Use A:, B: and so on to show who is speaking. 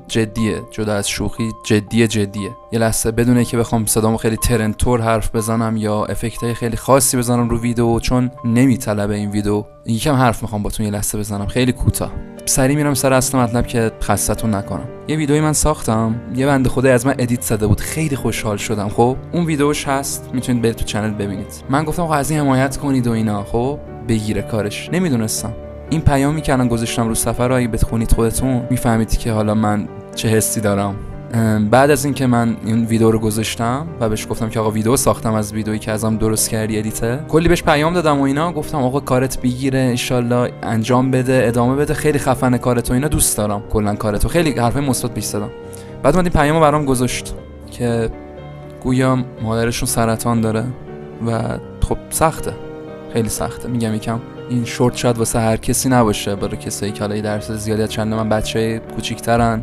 A: جدیه، جدا از شوخی جدیه. یه لحظه بدونه که بخوام صدامو خیلی ترنتور حرف بزنم یا افکتای خیلی خاصی بزنم رو ویدیو، چون نمیطلبه این ویدیو. یکم حرف میخوام باتون یه لحظه بزنم، خیلی کوتاه. سری میرم سر اصل مطلب که خستتون نکنم. یه ویدیویی من ساختم، یه بنده خدای از من ادیت زده بود، خیلی خوشحال شدم. خب اون ویدیوش هست، میتونید برید تو کانال ببینید. من گفتم از این حمایت کنید و اینا، خب بگیره کارش. نمیدونستم این پیامی که الان گذاشتم رو صفحه رو اگه بخونید خودتون میفهمید که حالا من چه حسی دارم. بعد از اینکه من این ویدیو رو گذاشتم و بهش گفتم که آقا ویدیو ساختم از ویدیویی که ازم درست کردی ادیته، کلی بهش پیام دادم و اینا، گفتم آقا کارت بگیره ان شاءالله، انجام بده، ادامه بده، خیلی خفنه کارت و اینا، دوست دارم کلا کارت، خیلی حرفای مثبت بهش زدم. بعد من این پیامو برام گذاشت که گویا مادرشون سرطان داره و خب سخته، خیلی سخته. میگم یکم این شورت شاید واسه هر کسی نباشه، برای کسایی که حالا درصد زیادی از چند من بچه‌ای کوچیک‌ترن.